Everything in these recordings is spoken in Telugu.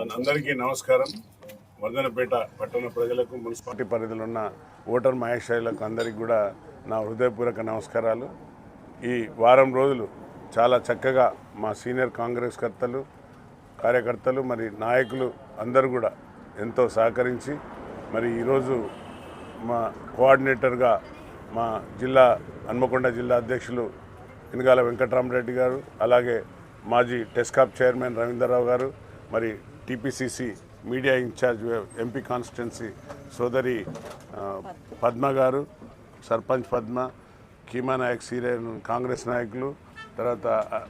అందరికీ నమస్కారం. వర్ధనపేట పట్టణ ప్రజలకు, మున్సిపాలిటీ పరిధిలో ఉన్న ఓటర్ మహేశ్వరులకు అందరికీ కూడా నా హృదయపూర్వక నమస్కారాలు. ఈ వారం రోజులు చాలా చక్కగా మా సీనియర్ కాంగ్రెస్ కార్యకర్తలు మరి నాయకులు అందరూ కూడా ఎంతో సహకరించి మరి ఈరోజు మా కోఆర్డినేటర్గా మా హన్మకొండ జిల్లా అధ్యక్షులు ఇనగాల వెంకటరామరెడ్డి గారు, అలాగే మాజీ టెస్కాప్ చైర్మన్ రవీంద్రరావు గారు, మరి TPCC media in charge MP constituency సోదరి పద్మ గారు, సర్పంచ్ పద్మ, కీమా నాయక్ సీనియర్ కాంగ్రెస్ నాయకులు, తర్వాత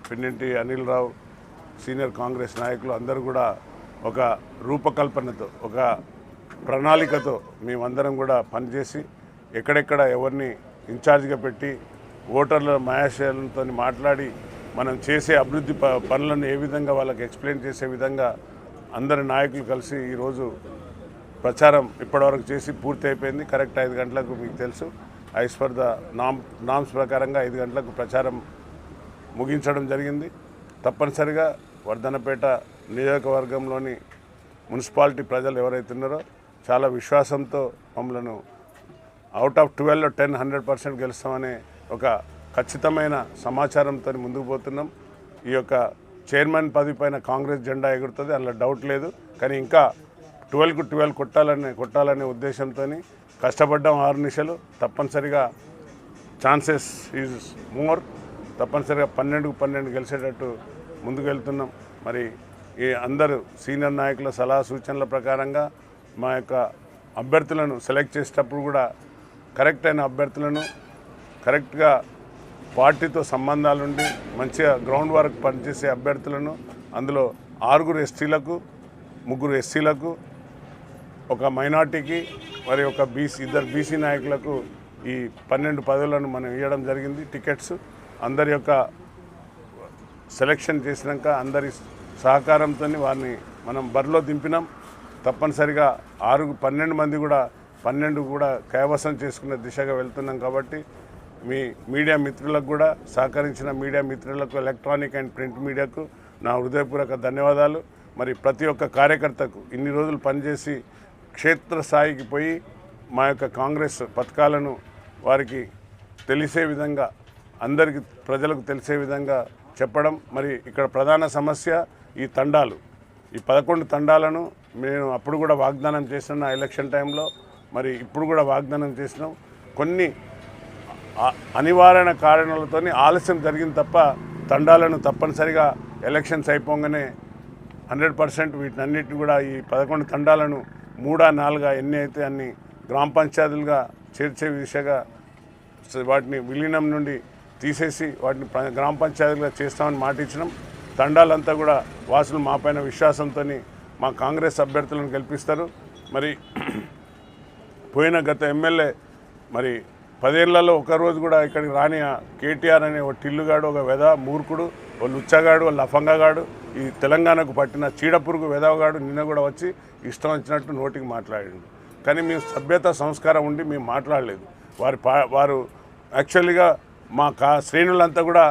పిన్నింటి అనిల్ రావు సీనియర్ కాంగ్రెస్ నాయకులు అందరూ కూడా ఒక రూపకల్పనతో, ఒక ప్రణాళికతో మేమందరం కూడా పనిచేసి ఎక్కడెక్కడ ఎవరిని ఇన్ఛార్జ్గా పెట్టి ఓటర్ల మహాశయాలతో మాట్లాడి మనం చేసే అభివృద్ధి పనులను ఏ విధంగా వాళ్ళకి ఎక్స్ప్లెయిన్ చేసే విధంగా అందరి నాయకులు కలిసి ఈరోజు ప్రచారం ఇప్పటివరకు చేసి పూర్తి అయిపోయింది. కరెక్ట్ 5 గంటలకు మీకు తెలుసు, యాజ్ పర్ ద నామ్స్ ప్రకారంగా 5 గంటలకు ప్రచారం ముగించడం జరిగింది. తప్పనిసరిగా వర్ధనపేట నియోజకవర్గంలోని మున్సిపాలిటీ ప్రజలు ఎవరైతే ఉన్నారో చాలా విశ్వాసంతో మమ్మల్ని అవుట్ ఆఫ్ 12లో 10 100% గెలుస్తామనే ఒక ఖచ్చితమైన సమాచారంతో ముందుకు పోతున్నాం. ఈ యొక్క చైర్మన్ పదవి పైన కాంగ్రెస్ జెండా ఎగురుతుంది, అందులో డౌట్ లేదు. కానీ ఇంకా 12కు 12 కొట్టాలనే ఉద్దేశంతో కష్టపడ్డాం 6 నిమిషాలు. తప్పనిసరిగా ఛాన్సెస్ ఈజ్ మోర్. తప్పనిసరిగా 12కు 12 గెలిచేటట్టు ముందుకు వెళ్తున్నాం. మరి ఈ అందరూ సీనియర్ నాయకుల సలహా సూచనల ప్రకారంగా మా యొక్క అభ్యర్థులను సెలెక్ట్ చేసేటప్పుడు కూడా కరెక్ట్ అయిన అభ్యర్థులను, కరెక్ట్గా పార్టీతో సంబంధాలుండి మంచిగా గ్రౌండ్ వర్క్ పనిచేసే అభ్యర్థులను, అందులో 6 ఎస్టీలకు, 3 ఎస్సీలకు, ఒక మైనార్టీకి, మరి ఒక ఇద్దరు బీసీ నాయకులకు ఈ 12 పదవులను మనం ఇవ్వడం జరిగింది. టికెట్స్ అందరి యొక్క సెలెక్షన్ చేసినాక అందరి సహకారంతో వారిని మనం బరిలో దింపినాం. తప్పనిసరిగా 12 మంది కూడా 12 కూడా కైవసం చేసుకునే దిశగా వెళ్తున్నాం. కాబట్టి మీ మీడియా మిత్రులకు కూడా సహకరించిన మీడియా మిత్రులకు, ఎలక్ట్రానిక్ అండ్ ప్రింట్ మీడియాకు నా హృదయపూర్వక ధన్యవాదాలు. మరి ప్రతి ఒక్క కార్యకర్తకు ఇన్ని రోజులు పనిచేసి క్షేత్రస్థాయికి పోయి మా యొక్క కాంగ్రెస్ పథకాలను వారికి తెలిసే విధంగా, అందరికీ ప్రజలకు తెలిసే విధంగా చెప్పడం. మరి ఇక్కడ ప్రధాన సమస్య ఈ తండాలు, ఈ 11 తండాలను నేను అప్పుడు కూడా వాగ్దానం చేసిన ఎలక్షన్ టైంలో, మరి ఇప్పుడు కూడా వాగ్దానం చేసినాం. కొన్ని అనివార్య కారణాలతో ఆలస్యం జరిగింది తప్ప తండాలను తప్పనిసరిగా ఎలక్షన్స్ అయిపోగానే 100% వీటినన్నిటిని కూడా ఈ 11 తండాలను 3, 4 ఎన్ని అయితే అన్ని గ్రామ పంచాయతీలుగా చేర్చే దిశగా వాటిని విలీనం నుండి తీసేసి వాటిని గ్రామ పంచాయతీలుగా చేస్తామని మాట ఇచ్చినాం. తండాలంతా కూడా వాసులు మా పైన విశ్వాసంతో మా కాంగ్రెస్ అభ్యర్థులను గెలిపిస్తారు. మరి పోయిన గత ఎమ్మెల్యే మరి 10 ఏళ్లలో ఒకరోజు కూడా ఇక్కడికి రాని కేటీఆర్ అనే ఒక టిల్లుగాడు, ఒక మూర్ఖుడు, ఒక లుచ్చగాడు, ఒక లఫంగగాడు, ఈ తెలంగాణకు పట్టిన చీడపురుగు వెధవగాడు నిన్న కూడా వచ్చి ఇష్టం వచ్చినట్టు నోటికి మాట్లాడిండు. కానీ మేము సభ్యత సంస్కారం ఉండి మేము మాట్లాడలేదు. వారు యాక్చువల్గా మా శ్రేణులంతా కూడా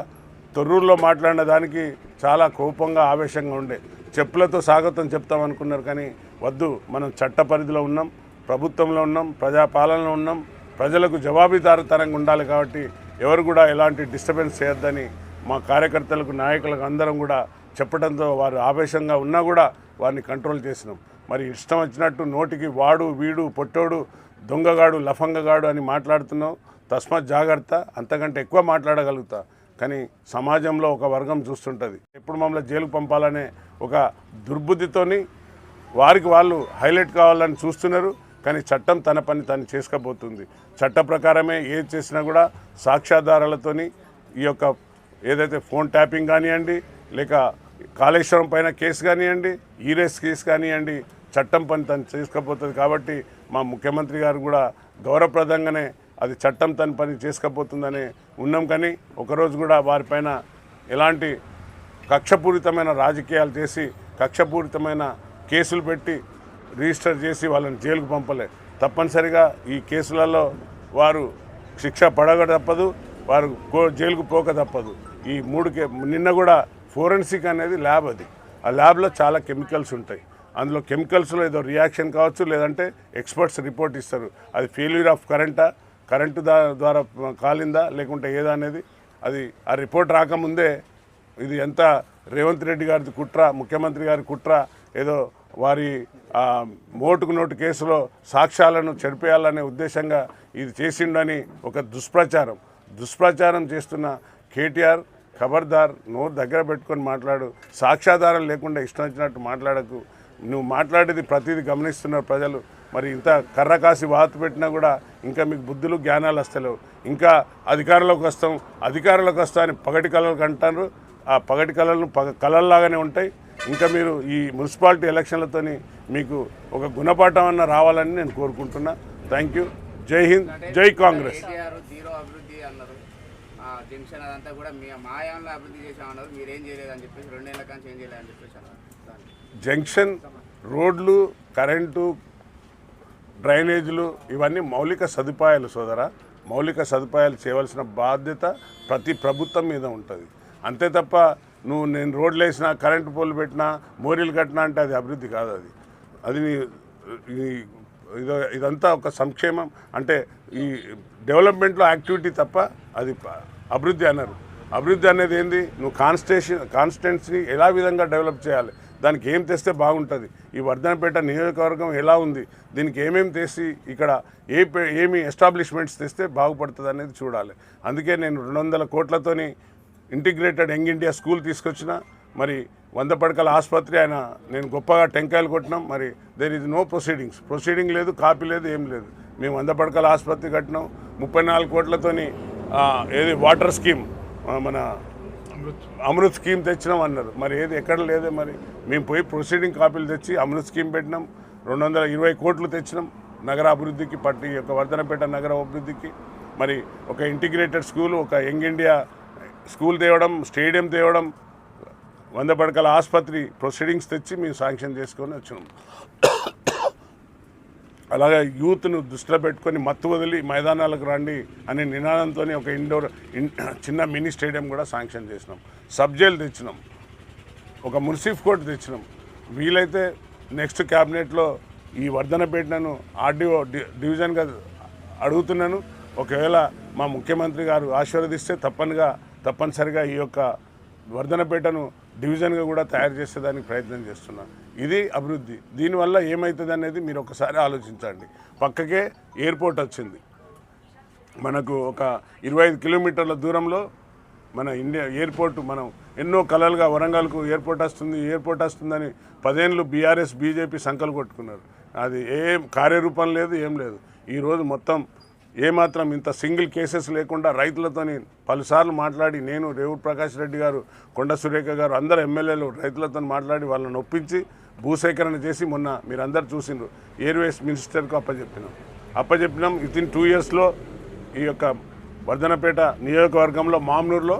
తొర్రూరులో మాట్లాడిన దానికి చాలా కోపంగా, ఆవేశంగా ఉండే, చెప్పులతో స్వాగతం చెప్తామనుకున్నారు. కానీ వద్దు, మనం చట్ట పరిధిలో ఉన్నాం, ప్రభుత్వంలో ఉన్నాం, ప్రజాపాలనలో ఉన్నాం, ప్రజలకు జవాబుదారీతనంగా ఉండాలి. కాబట్టి ఎవరు కూడా ఎలాంటి డిస్టర్బెన్స్ చేయొద్దని మా కార్యకర్తలకు, నాయకులకు అందరం కూడా చెప్పడంతో వారు ఆవేశంగా ఉన్నా కూడా వారిని కంట్రోల్ చేసినాం. మరి ఇష్టం వచ్చినట్టు నోటికి వాడు, వీడు, పొట్టోడు, దొంగగాడు, లఫంగగాడు అని మాట్లాడుతున్నాం. తస్మాత్ జాగ్రత్త. అంతకంటే ఎక్కువ మాట్లాడగలుగుతా, కానీ సమాజంలో ఒక వర్గం చూస్తుంటుంది, ఎప్పుడు మమ్మల్ని జైలుకు పంపాలనే ఒక దుర్బుద్ధితోని వారికి వాళ్ళు హైలైట్ కావాలని చూస్తున్నారు. కానీ చట్టం తన పని తను చేసుకపోతుంది. చట్ట ప్రకారమే ఏది చేసినా కూడా సాక్ష్యాధారాలతోని ఈ యొక్క ఏదైతే ఫోన్ ట్యాపింగ్ కానివ్వండి, లేక కాళేశ్వరం పైన కేసు కానివ్వండి, ఈరేస్ కేసు కానివ్వండి, చట్టం పని తను చేసుకపోతుంది. కాబట్టి మా ముఖ్యమంత్రి గారు కూడా గౌరవప్రదంగానే అది చట్టం తన పని చేసుకపోతుందని ఉన్నాం. కానీ ఒకరోజు కూడా వారిపైన ఎలాంటి కక్షపూరితమైన రాజకీయాలు చేసి, కక్షపూరితమైన కేసులు పెట్టి రిజిస్టర్ చేసి వాళ్ళని జైలుకు పంపలే. తప్పనిసరిగా ఈ కేసులలో వారు శిక్ష పడక తప్పదు, వారు జైలుకు పోక తప్పదు. ఈ 3 నిన్న కూడా ఫోరెన్సిక్ అనేది ల్యాబ్, అది ఆ ల్యాబ్లో చాలా కెమికల్స్ ఉంటాయి. అందులో కెమికల్స్లో ఏదో రియాక్షన్ కావచ్చు, లేదంటే ఎక్స్పర్ట్స్ రిపోర్ట్ ఇస్తారు. అది ఫెయిల్యూర్ ఆఫ్ కరెంటు ద్వారా కాలిందా లేకుంటే ఏదా అనేది అది ఆ రిపోర్ట్ రాకముందే ఇది ఎంత రేవంత్ రెడ్డి గారి కుట్ర, ముఖ్యమంత్రి గారి కుట్ర, ఏదో వారి నోటుకు నోటు కేసులో సాక్ష్యాలను చెరిపేయాలనే ఉద్దేశంగా ఇది చేసిండని ఒక దుష్ప్రచారం చేస్తున్న కేటీఆర్, ఖబర్దార్, నోరు దగ్గర పెట్టుకొని మాట్లాడు. సాక్ష్యాధారం లేకుండా ఇష్టం వచ్చినట్టు మాట్లాడకు. నువ్వు మాట్లాడేది ప్రతిదీ గమనిస్తున్నారు ప్రజలు. మరి ఇంత కర్ర కాసి వాతు పెట్టినా కూడా ఇంకా మీకు బుద్ధులు జ్ఞానాలు వస్తలేవు. ఇంకా అధికారంలోకి వస్తా అని పగటి కళలు అంటారు. ఆ పగటి కళలను కళల్లాగానే ఉంటాయి. ఇంకా మీరు ఈ మున్సిపాలిటీ ఎలక్షన్లతోని మీకు ఒక గుణపాఠం అన్న రావాలని నేను కోరుకుంటున్నా. Thank you. జై హింద్, జై కాంగ్రెస్. జంక్షన్ అదంతా కూడా మాయంలో అభివృద్ధి చేసామన్నారు, మీరేం చేయలేదని చెప్పేసి 2 ఏళ్ల కానీ చేంజ్ చేయలేదని చెప్పేసి అన్నారు. జంక్షన్ రోడ్లు, కరెంటు, డ్రైనేజీలు ఇవన్నీ మౌలిక సదుపాయాలు సోదరా. మౌలిక సదుపాయాలు చేయవలసిన బాధ్యత ప్రతి ప్రభుత్వం మీద ఉంటుంది. అంతే తప్ప నేను రోడ్లు వేసినా, కరెంటు పోలు పెట్టినా, మోరీలు కట్టినా అంటే అది అభివృద్ధి కాదు. అది ఇదంతా ఒక సంక్షేమం, అంటే ఈ డెవలప్మెంట్లో యాక్టివిటీ తప్ప అది అభివృద్ధి అన్నారు. అభివృద్ధి అనేది ఏంది? నువ్వు కాన్స్టిట్యున్సీని ఎలా విధంగా డెవలప్ చేయాలి, దానికి ఏం తెస్తే బాగుంటుంది, ఈ వర్ధనపేట నియోజకవర్గం ఎలా ఉంది, దీనికి ఏమేమి తెసి ఇక్కడ ఏమి ఎస్టాబ్లిష్మెంట్స్ తెస్తే బాగుపడుతుంది అనేది చూడాలి. అందుకే నేను 200 కోట్లతోని ఇంటిగ్రేటెడ్ యంగ్ ఇండియా స్కూల్ తీసుకొచ్చిన. మరి 100 పడకల ఆసుపత్రి నేను గొప్పగా టెంకాయలు కొట్టినాం. మరి దేర్ ఈజ్ నో ప్రొసీడింగ్ లేదు, కాపీ లేదు, ఏం లేదు. మేము 100 పడకల ఆసుపత్రి కట్టినాం. 34 కోట్లతోని ఏది వాటర్ స్కీమ్, మన అమృత్ స్కీమ్ తెచ్చినాం అన్నారు. మరి ఏది ఎక్కడ లేదే. మరి మేము పోయి ప్రొసీడింగ్ కాపీలు తెచ్చి అమృత్ స్కీమ్ పెట్టినాం. 220 కోట్లు తెచ్చినాం నగర అభివృద్ధికి, యొక్క వర్ధనపేట నగర అభివృద్ధికి. మరి ఒక ఇంటిగ్రేటెడ్ స్కూల్, ఒక యంగ్ ఇండియా స్కూల్ తేవడం, స్టేడియం తేవడం, 100 పడకల ఆసుపత్రి ప్రొసీడింగ్స్ తెచ్చి మేము శాంక్షన్ చేసుకొని వచ్చినాం. అలాగే యూత్ను దృష్టిలో పెట్టుకొని మత్తు వదిలి మైదానాలకు రండి అనే నినాదంతో ఒక చిన్న మినీ స్టేడియం కూడా శాంక్షన్ చేసినాం. సబ్ జైలు తెచ్చినాం, ఒక మున్సిఫ్ కోర్టు తెచ్చినాం. వీలైతే నెక్స్ట్ క్యాబినెట్లో ఈ వర్ధనపేటను ఆర్డీఓ డివిజన్గా అడుగుతున్నాను. ఒకవేళ మా ముఖ్యమంత్రి గారు ఆశీర్వదిస్తే తప్పనిసరిగా ఈ యొక్క వర్ధనపేటను డివిజన్గా కూడా తయారు చేసేదానికి ప్రయత్నం చేస్తున్నాను. ఇది అభివృద్ధి. దీనివల్ల ఏమవుతుంది అనేది మీరు ఒకసారి ఆలోచించండి. పక్కకే ఎయిర్పోర్ట్ వచ్చింది. మనకు ఒక 25 కిలోమీటర్ల దూరంలో మన ఇండియా ఎయిర్పోర్ట్. మనం ఎన్నో కలలుగా వరంగల్కు ఎయిర్పోర్ట్ వస్తుందని 10 ఏళ్ళు బీఆర్ఎస్ బీజేపీ సంకలు కొట్టుకున్నారు. అది ఏం కార్యరూపం లేదు, ఏం లేదు. ఈరోజు మొత్తం ఏమాత్రం ఇంత సింగిల్ కేసెస్ లేకుండా రైతులతోని పలుసార్లు మాట్లాడి, నేను, రేవూర్ ప్రకాష్ రెడ్డి గారు, కొండ సురేఖ గారు, అందరు ఎమ్మెల్యేలు రైతులతో మాట్లాడి వాళ్ళని ఒప్పించి భూసేకరణ చేసి మొన్న మీరందరూ చూసిండ్రు ఎయిర్వేస్ మినిస్టర్కు అప్పచెప్పినాం. వితిన్ 2 ఇయర్స్లో ఈ యొక్క వర్ధనపేట నియోజకవర్గంలో మామ్నూరులో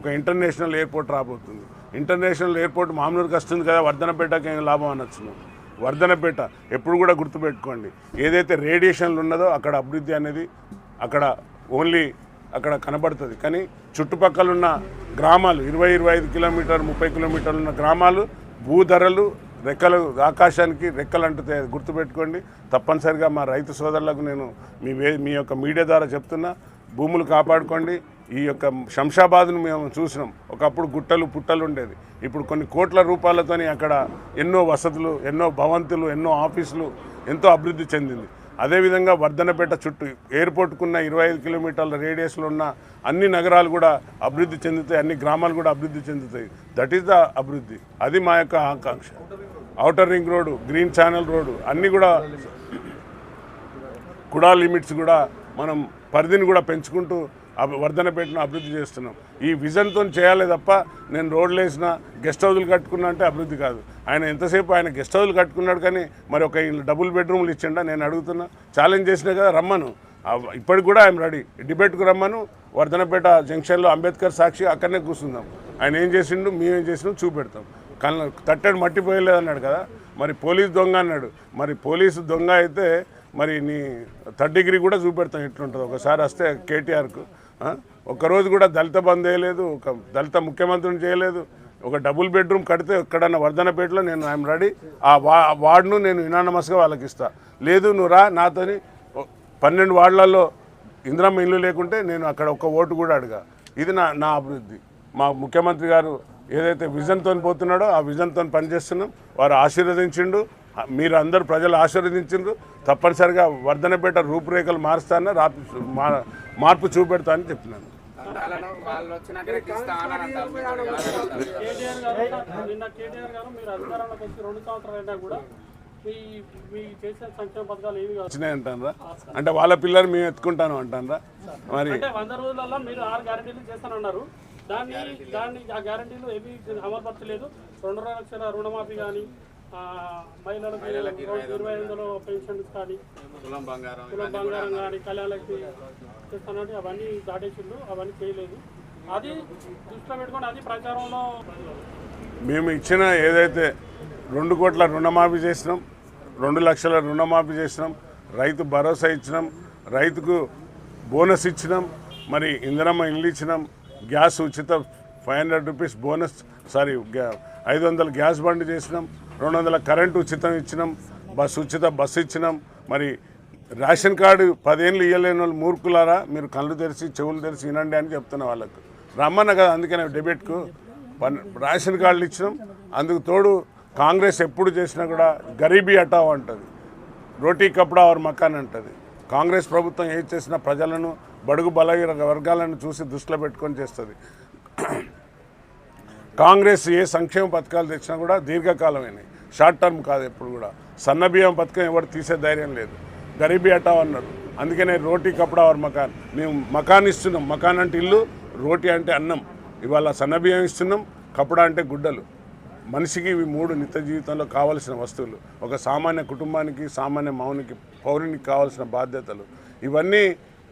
ఒక ఇంటర్నేషనల్ ఎయిర్పోర్ట్ రాబోతుంది. ఇంటర్నేషనల్ ఎయిర్పోర్ట్ మామ్నూరుకి వస్తుంది కదా, వర్ధనపేటకి ఏం లాభం అనొచ్చు. వర్ధనపేట ఎప్పుడు కూడా గుర్తుపెట్టుకోండి, ఏదైతే రేడియేషన్లు ఉన్నదో అక్కడ అభివృద్ధి అనేది ఓన్లీ అక్కడ కనబడుతుంది. కానీ చుట్టుపక్కల ఉన్న గ్రామాలు 20-25 కిలోమీటర్లు 30 కిలోమీటర్లు ఉన్న గ్రామాలు భూధరలు రెక్కలు ఆకాశానికి రెక్కలు అంటుతాయి. గుర్తుపెట్టుకోండి. తప్పనిసరిగా మా రైతు సోదరులకు నేను మీ యొక్క మీడియా ద్వారా చెప్తున్నా, భూములు కాపాడుకోండి. ఈ యొక్క శంషాబాద్ను మేము చూసినాం. ఒకప్పుడు గుట్టలు పుట్టలు ఉండేది. ఇప్పుడు కొన్ని కోట్ల రూపాయలతోని అక్కడ ఎన్నో వసతులు, ఎన్నో భవంతులు, ఎన్నో ఆఫీసులు, ఎంతో అభివృద్ధి చెందింది. అదేవిధంగా వర్ధనపేట చుట్టూ ఎయిర్పోర్ట్కున్న 25 కిలోమీటర్ల రేడియస్లో ఉన్న అన్ని నగరాలు కూడా అభివృద్ధి చెందుతాయి, అన్ని గ్రామాలు కూడా అభివృద్ధి చెందుతాయి. దట్ ఈస్ ద అభివృద్ధి. అది మా యొక్క ఆకాంక్ష. Outer ring road, green channel road అన్నీ కూడా కుడా లిమిట్స్ కూడా మనం పరిధిని కూడా పెంచుకుంటూ వర్ధనపేటను అభివృద్ధి చేస్తున్నాం. ఈ విజన్తో చేయాలి తప్ప నేను రోడ్లు వేసిన గెస్ట్ హౌజులు కట్టుకున్నా అంటే అభివృద్ధి కాదు. ఆయన ఎంతసేపు ఆయన గెస్ట్ హౌజులు కట్టుకున్నాడు, కానీ మరి ఒక డబుల్ బెడ్రూమ్లు ఇచ్చిండా? నేను అడుగుతున్నా, ఛాలెంజ్ చేసినా కదా, రమ్మను. ఇప్పటికి కూడా ఐఎమ్ రెడీ, డిబేట్కు రమ్మను. వర్ధనపేట జంక్షన్లో అంబేద్కర్ సాక్షి అక్కడనే కూర్చుందాం. ఆయన ఏం చేసిండు, మేమేం చేసినాం చూపెడతాం. కళ్ళ తట్టడి మట్టిపోయలేదు అన్నాడు కదా, మరి పోలీసు దొంగ అన్నాడు. మరి పోలీసు దొంగ అయితే మరి నీ 3rd డిగ్రీ కూడా చూపెడతాం ఎట్లుంటుంది. ఒకసారి వస్తే కేటీఆర్కు ఒక్కరోజు కూడా దళిత బంద్ చేయలేదు, ఒక దళిత ముఖ్యమంత్రిని చేయలేదు, ఒక డబుల్ బెడ్రూమ్ కడితే ఎక్కడన్నా వర్ధనపేటలో నేను ఐఎమ్ రెడీ. ఆ వార్డును నేను యునానిమస్గా వాళ్ళకి ఇస్తా. లేదు నువ్వు రా నాతోని 12 వార్డులలో ఇందిరమ్మ ఇల్లు లేకుంటే నేను అక్కడ ఒక్క ఓటు కూడా అడగా. ఇది నా అభివృద్ధి. మా ముఖ్యమంత్రి గారు ఏదైతే విజన్తో పోతున్నాడో ఆ విజన్తో పనిచేస్తున్నాం. వారు ఆశీర్వదించిండు, మీరు అందరూ ప్రజలు ఆశీర్వదించిండ్రు. తప్పనిసరిగా వర్ధనపేట రూపురేఖలు మారుస్తానని మార్పు చూపెడతా అని చెప్పినాను. వచ్చినాయంటారా అంటే వాళ్ళ పిల్లలు మేము ఎత్తుకుంటాను అంటారా? మరి 100 రోజులలో మీరు 6 గ్యారెంటీలు చేస్తానన్నారు. దాన్ని ఆ గ్యారెంటీలు ఏవి అమలుపరచలేదు. 2 లక్షల రుణమాఫీ కానీ, మహిళలకు 2500 పెన్షన్స్ కానీ, తులం బంగారం కానీ, కళ్యాణలక్ష్మి చేస్తానంటే అవన్నీ దాటేసిండు, అవన్నీ చేయలేదు. అది దృష్టిలో పెట్టుకొని అది ప్రచారంలో మేము ఇచ్చిన ఏదైతే 2 కోట్ల రుణమాఫీ చేసినాం, 2 లక్షల రుణమాఫీ చేసినాం, రైతు భరోసా ఇచ్చినాం, రైతుకు బోనస్ ఇచ్చినాం, మరి ఇందిరమ్మ ఇల్లు ఇచ్చినాం, గ్యాస్ ఉచిత 500 రూపీస్ బోనస్ 500 గ్యాస్ బండి చేసినాం, 200 కరెంటు ఉచితం ఇచ్చినాం, ఉచిత బస్సు ఇచ్చినాం. మరి రేషన్ కార్డు 10 ఏళ్ళు ఇవ్వలేని వాళ్ళు మూర్ఖులారా, మీరు కళ్ళు తెరిచి చెవులు తెరిచి వినండి అని చెప్తున్నా వాళ్ళకు. రమ్మన్న కదా అందుకనే డిబేట్కు రేషన్ కార్డులు ఇచ్చినాం. అందుకు తోడు కాంగ్రెస్ ఎప్పుడు చేసినా కూడా గరీబీ హటావ్ అంటుంది, రోటీ కప్డా ఆర్ మకాన్ అంటుంది. కాంగ్రెస్ ప్రభుత్వం ఏది చేసినా ప్రజలను బడుగు బలహీన వర్గాలను చూసి దృష్టిలో పెట్టుకొని చేస్తుంది. కాంగ్రెస్ ఏ సంక్షేమ పథకాలు తెచ్చినా కూడా దీర్ఘకాలమైనవి, షార్ట్ టర్మ్ కాదు. ఎప్పుడు కూడా సన్నబియ్యం పథకం ఎవరు తీసే ధైర్యం లేదు. గరీబీ హటావ్ అన్నారు, అందుకనే రోటీ కప్డా ఆర్ మకాన్. మేము మకాన్ ఇస్తున్నాం, మకాన్ అంటే ఇల్లు, రోటీ అంటే అన్నం. ఇవాళ సన్నబియ్యం ఇస్తున్నాం, కపడా అంటే గుడ్డలు. మనిషికి ఇవి 3 నిత్య జీవితంలో కావాల్సిన వస్తువులు. ఒక సామాన్య కుటుంబానికి, సామాన్య మౌనికి, పౌరునికి కావాల్సిన బాధ్యతలు. ఇవన్నీ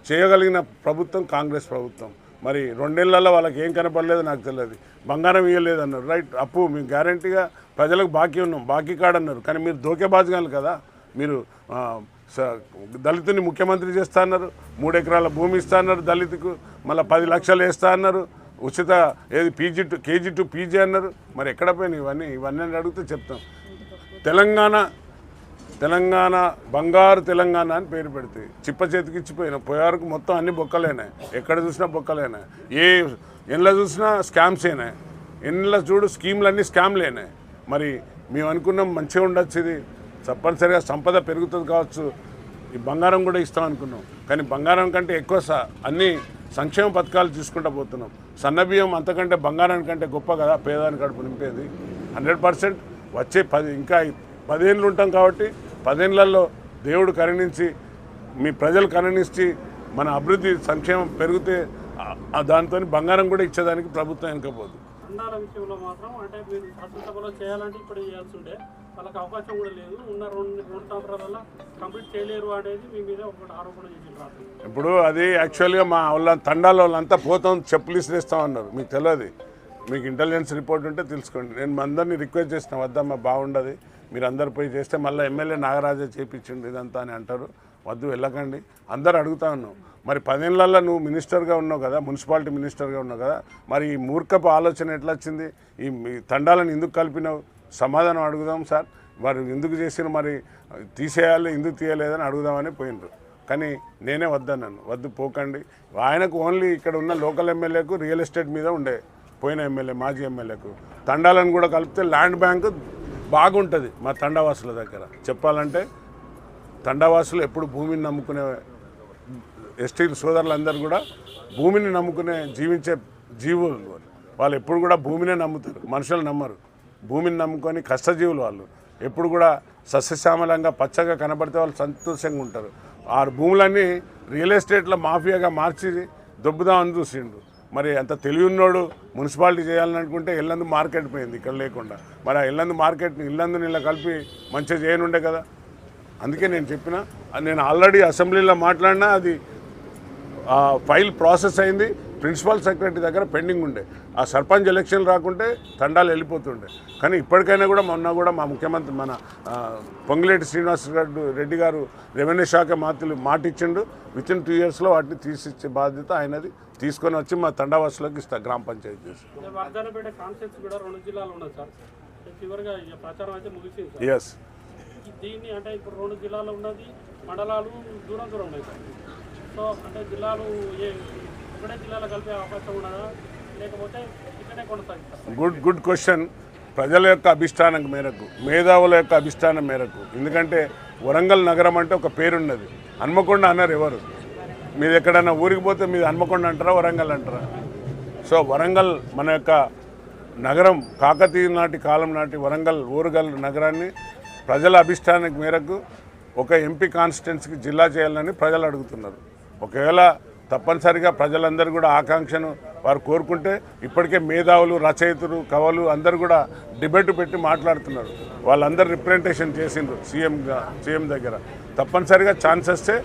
చేయగలిగిన ప్రభుత్వం కాంగ్రెస్ ప్రభుత్వం. మరి 2 ఏళ్లలో వాళ్ళకి ఏం కనపడలేదో నాకు తెలియదు. బంగారం ఇవ్వలేదు అన్నారు, రైట్. అప్పు మేము గ్యారంటీగా ప్రజలకు బాకీ ఉన్నాం, బాకీ కార్డు అన్నారు. కానీ మీరు దోకేబాజుగాను కదా. మీరు దళితుని ముఖ్యమంత్రి చేస్తా అన్నారు, 3 ఎకరాల భూమి ఇస్తా అన్నారు దళితుకు, మళ్ళీ 10 లక్షలు వేస్తా అన్నారు, ఉచిత ఏది కేజీ టు పీజీ అన్నారు. మరి ఎక్కడ పోయినాయి ఇవన్నీ అడిగితే చెప్తాం. తెలంగాణ బంగారు తెలంగాణ అని పేరు పెడితే చిప్ప చేతికి ఇచ్చిపోయినా పోయారుకు మొత్తం అన్ని బొక్కలేనాయి. ఎక్కడ చూసినా బొక్కలేనాయి, ఏ ఎండ్ల చూసినా స్కామ్స్ అయినాయి. ఎండ్ల చూడు స్కీమ్లన్నీ స్కామ్లేనాయి. మరి మేము అనుకున్నాం మంచిగా ఉండొచ్చు, ఇది తప్పనిసరిగా సంపద పెరుగుతుంది కావచ్చు, ఈ బంగారం కూడా ఇస్తాం అనుకున్నాం. కానీ బంగారం కంటే ఎక్కువ అన్ని సంక్షేమ పథకాలు తీసుకుంటూ పోతున్నాం. సన్నబియ్యం అంతకంటే బంగారం కంటే గొప్ప కదా పేదాని కడుపు నింపేది. 100% వచ్చే 10 ఏళ్ళు ఉంటాం కాబట్టి 10 ఏళ్లలో దేవుడు కరుణించి, మీ ప్రజలు కరుణించి మన అభివృద్ధి సంక్షేమం పెరిగితే దాంతో బంగారం కూడా ఇచ్చేదానికి ప్రభుత్వం వెనకపోదు. అన్నాల విషయంలో మాత్రం అంటే మీరు శాసనసభలో చేయాలంటే ఇప్పుడు చేయాల్సి ఉండే, వాళ్ళకి అవకాశం కూడా లేదు. ఉన్న 2 సంవత్సరాలలో కంప్లీట్ చేయలేరు అనేది మీ మీద ఒకటి ఆరోపణ చేసిండ్రు. ఇప్పుడు అది యాక్చువల్గా మా వాళ్ళ తండాల వాళ్ళంతా పోతాం చెప్పులు ఇస్తామన్నారు. మీకు తెలియదు, మీకు ఇంటెలిజెన్స్ రిపోర్ట్ ఉంటే తెలుసుకోండి. నేను అందరినీ రిక్వెస్ట్ చేసిన వద్దమ్మా బాగుండదు, మీరు అందరు పోయి చేస్తే మళ్ళీ ఎమ్మెల్యే నాగరాజే చేయించిండు ఇదంతా అని అంటారు. వద్దు వెళ్ళకండి, అందరు అడుగుతా ఉన్నాం. మరి 10 ఏళ్లలో నువ్వు మినిస్టర్గా ఉన్నావు కదా, మున్సిపాలిటీ మినిస్టర్గా ఉన్నావు కదా, మరి ఈ మూర్ఖపు ఆలోచన ఎట్లా వచ్చింది? ఈ తండాలను ఎందుకు కలిపినావు? సమాధానం అడుగుదాం సార్. వారు ఎందుకు చేసిన, మరి తీసేయాలి ఎందుకు తీయలేదని అడుగుదామని పోయినరు. కానీ నేనే వద్దన్నాను, వద్దు పోకండి. ఆయనకు ఓన్లీ ఇక్కడ ఉన్న లోకల్ ఎమ్మెల్యేకు రియల్ ఎస్టేట్ మీద ఉండే, పోయిన ఎమ్మెల్యే మాజీ ఎమ్మెల్యేకు. తండాలను కూడా కలిపితే ల్యాండ్ బ్యాంకు బాగుంటుంది మా తండావాసుల దగ్గర. చెప్పాలంటే తండావాసులు ఎప్పుడు భూమిని నమ్ముకునే ఎస్టీ సోదరులందరూ కూడా భూమిని నమ్ముకునే జీవించే జీవులు. వాళ్ళు ఎప్పుడు కూడా భూమినే నమ్ముతారు, మనుషులు నమ్మరు. భూమిని నమ్ముకొని కష్టజీవులు వాళ్ళు. ఎప్పుడు కూడా సస్యశ్యామలంగా పచ్చగా కనబడితే వాళ్ళు సంతోషంగా ఉంటారు. ఆ భూములన్నీ రియల్ ఎస్టేట్లో మాఫియాగా మార్చి దొబ్బుదామని చూసిండు. మరి అంత తెలివి ఉన్నోడు మున్సిపాలిటీ చేయాలని అనుకుంటే ఇల్లందు మార్కెట్ పోయింది ఇక్కడ లేకుండా. మరి ఆ ఇల్లందు మార్కెట్ని ఇల్లందు నీళ్ళ కలిపి మంచిగా చేయనుండే కదా. అందుకే నేను చెప్పిన, నేను ఆల్రెడీ అసెంబ్లీలో మాట్లాడినా, అది ఫైల్ ప్రాసెస్ అయింది. ప్రిన్సిపల్ సెక్రటరీ దగ్గర పెండింగ్ ఉండే. ఆ సర్పంచ్ ఎలక్షన్ రాకుంటే తండాలు వెళ్ళిపోతుండే. కానీ ఇప్పటికైనా కూడా మొన్న కూడా మా ముఖ్యమంత్రి మన పొంగులేటి శ్రీనివాస్ రెడ్డి గారు రెవెన్యూ శాఖ మాటిచ్చిండు. వితిన్ 2 yearsలో వాటిని తీసిచ్చే బాధ్యత ఆయనది. తీసుకొని వచ్చి మా తండావాసులకు ఇస్తా గ్రామ పంచాయతీ చేసి. వర్ధనపేట కాన్సెప్ట్స్ కూడా 2 జిల్లాలు ఉన్నాయి సార్. చివరిగా ప్రచారం అయితే ముగిసింది సార్. ఎస్, దీన్ని అంటే ఇప్పుడు 2 జిల్లాలు ఉన్నది, మండలాలు దూరం దూరం ఉన్నాయి సార్. సో అంటే జిల్లాలు ఒకటే జిల్లాలో కలిపే అవకాశం ఉన్నదా, లేకపోతే ఇక్కడే కొనసాగిస్తారు? Good question. ప్రజల యొక్క అభిష్టానం మేరకు, మేధావుల యొక్క అభిష్టానం మేరకు. ఎందుకంటే వరంగల్ నగరం అంటే ఒక పేరున్నది. హన్మకొండ అన్నారు ఎవరు? మీరు ఎక్కడైనా ఊరికి పోతే మీరు హన్మకొండ అంటారా, వరంగల్ అంటారా? సో వరంగల్ మన యొక్క నగరం, కాకతీయ నాటి కాలం నాటి వరంగల్ ఓరుగల్ నగరాన్ని ప్రజల అభిష్టానికి మేరకు ఒక ఎంపీ కాన్స్టిట్యున్సీకి జిల్లా చేయాలని ప్రజలు అడుగుతున్నారు. ఒకవేళ తప్పనిసరిగా ప్రజలందరూ కూడా ఆకాంక్షను వారు కోరుకుంటే, ఇప్పటికే మేధావులు, రచయితలు, కవులు అందరూ కూడా డిబేట్ పెట్టి మాట్లాడుతున్నారు. వాళ్ళందరూ రిప్రజెంటేషన్ చేసిండ్రు సీఎం దగ్గర. తప్పనిసరిగా ఛాన్సెస్తే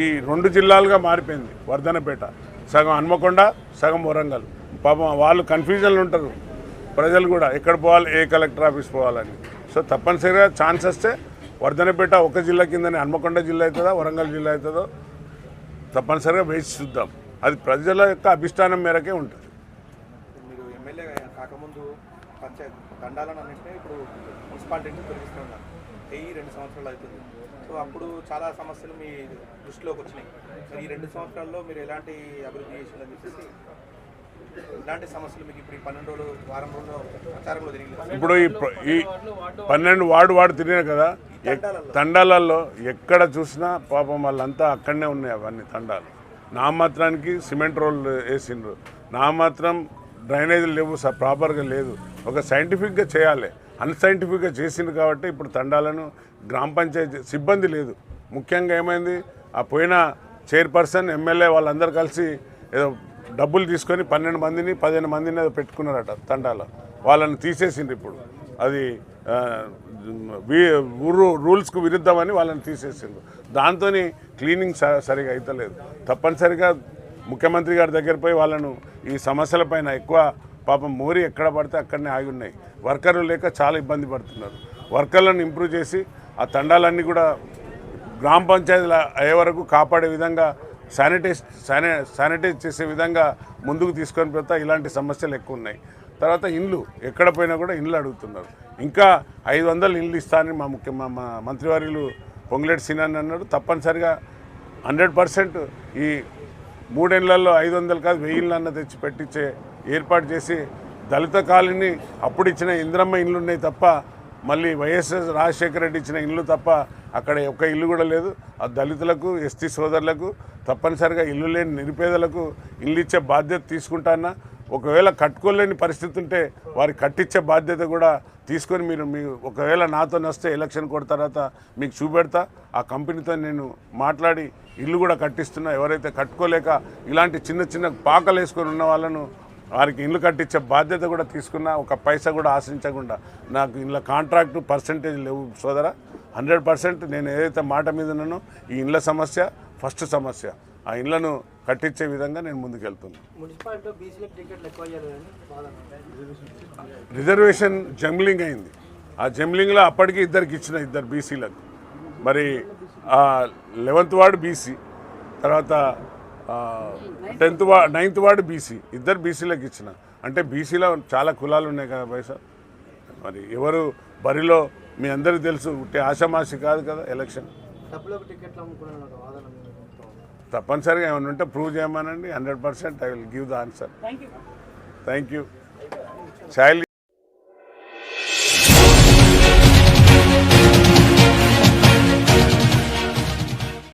ఈ 2 జిల్లాలుగా మారిపోయింది వర్ధనపేట. సగం హన్మకొండ, సగం వరంగల్. పాపం వాళ్ళు కన్ఫ్యూజన్లు ఉంటారు ప్రజలు కూడా, ఎక్కడ పోవాలి, ఏ కలెక్టర్ ఆఫీస్ పోవాలని. సో తప్పనిసరిగా ఛాన్స్ వస్తే వర్ధనపేట ఒక జిల్లా కిందని హన్మకొండ జిల్లా అవుతుందా, వరంగల్ జిల్లా అవుతుందో తప్పనిసరిగా వేసి చూద్దాం. అది ప్రజల యొక్క అభిష్టానం మేరకే ఉంటుంది. మీరు ఎమ్మెల్యే కాకముందు పంచాయతీ తండాలను అన్నింటినీ ఇప్పుడు మున్సిపాలిటీని తొలగిస్తున్నారు. 2 సంవత్సరాలు అవుతుంది. సో అప్పుడు చాలా సమస్యలు మీ దృష్టిలోకి వచ్చినాయి. మరి ఈ 2 సంవత్సరాల్లో మీరు ఎలాంటి అభివృద్ధి చేసిందని చెప్పేసి, ఇలాంటి సమస్యలు మీకు ఇప్పుడు ఈ 12 రోజులు, వారం రోజుల్లో ప్రచారంలో తిరిగి, ఇప్పుడు ఈ 12 వార్డు తిరిగినాయి కదా, తండాలలో ఎక్కడ చూసినా పాపం వాళ్ళంతా అక్కడనే ఉన్నాయి. అవన్నీ తండాలు నామాత్రానికి సిమెంట్ రోల్ వేసిండ్రు, నామాత్రం డ్రైనేజీలు లేవు, ప్రాపర్గా లేదు. ఒక సైంటిఫిక్గా చేయాలి, అన్సైంటిఫిక్గా చేసిండ్రు కాబట్టి ఇప్పుడు తండాలను గ్రామ పంచాయతీ సిబ్బంది లేదు. ముఖ్యంగా ఏమైంది, ఆ పోయిన చైర్పర్సన్, ఎమ్మెల్యే వాళ్ళందరూ కలిసి ఏదో డబ్బులు తీసుకొని 12 మందిని 15 మందిని ఏదో పెట్టుకున్నారట తండాలో. వాళ్ళని తీసేసిండ్రు. ఇప్పుడు అది రూల్స్కు విరుద్ధమని వాళ్ళని తీసేసిండ్రు. దాంతో క్లీనింగ్ సరిగా అవుతలేదు. తప్పనిసరిగా ముఖ్యమంత్రి గారి దగ్గర పోయి వాళ్ళను ఈ సమస్యలపైన ఎక్కువ పాపం మోరి ఎక్కడ పడితే అక్కడనే ఆగి ఉన్నాయి. వర్కర్లు లేక చాలా ఇబ్బంది పడుతున్నారు. వర్కర్లను ఇంప్రూవ్ చేసి ఆ తండాలన్నీ కూడా గ్రామ పంచాయతీలు అయ్యే వరకు కాపాడే విధంగా శానిటైజ్ చేసే విధంగా ముందుకు తీసుకొని పోతా. ఇలాంటి సమస్యలు ఎక్కువ ఉన్నాయి. తర్వాత ఇండ్లు ఎక్కడ పోయినా కూడా ఇండ్లు అడుగుతున్నారు. ఇంకా 500 ఇండ్లు ఇస్తానని మా మంత్రివర్యులు పొంగులేటి శ్రీనివాస్ అన్నాడు. తప్పనిసరిగా 100% ఈ 3 ఏళ్లలో 500 కాదు 1000 ఇళ్ళు అన్న తెచ్చి పెట్టించే ఏర్పాటు చేసి, దళిత కాలనీ అప్పుడు ఇచ్చిన ఇంద్రమ్మ ఇండ్లు ఉన్నాయి తప్ప, మళ్ళీ వైఎస్ఆర్ రాజశేఖర రెడ్డి ఇచ్చిన ఇల్లు తప్ప అక్కడ ఒక్క ఇల్లు కూడా లేదు. ఆ దళితులకు, ఎస్టీ సోదరులకు, తప్పనిసరిగా ఇల్లు లేని నిరుపేదలకు ఇల్లు ఇచ్చే బాధ్యత తీసుకుంటానా. ఒకవేళ కట్టుకోలేని పరిస్థితి ఉంటే వారికి కట్టించే బాధ్యత కూడా తీసుకొని మీరు ఒకవేళ నాతో వస్తే ఎలక్షన్ కొడిన తర్వాత మీకు చూపెడతా. ఆ కంపెనీతో నేను మాట్లాడి ఇల్లు కూడా కట్టిస్తున్నా. ఎవరైతే కట్టుకోలేక ఇలాంటి చిన్న చిన్న పాకలు వేసుకొని ఉన్న వాళ్ళను వారికి ఇల్లు కట్టించే బాధ్యత కూడా తీసుకున్నా. ఒక పైసా కూడా ఆశించకుండా. నాకు ఇంట్లో కాంట్రాక్టు పర్సంటేజ్ లేవు సోదరా. 100% నేను ఏదైతే మాట మీద ఉన్నానో ఈ ఇండ్ల సమస్య ఫస్ట్ సమస్య, ఆ ఇండ్లను కట్టించే విధంగా నేను ముందుకెళ్తున్నాను. రిజర్వేషన్ జంబ్లింగ్ అయింది. ఆ జంబ్లింగ్లో అప్పటికి ఇద్దరికి ఇచ్చిన 2 బీసీలకు. మరి 11th వార్డు బీసీ, తర్వాత 9th వార్డు బీసీ, 2 బీసీలకు ఇచ్చిన. అంటే బీసీలో చాలా కులాలు ఉన్నాయి కదా పైసా. మరి ఎవరు బరిలో మీ అందరికీ తెలుసు, ఆషామాషి కాదు కదా ఎలక్షన్. తప్పనిసరిగా ఏమైనా ఉంటే ప్రూవ్ చేయమనండి. 100% I will give the answer. Thank you. శైలి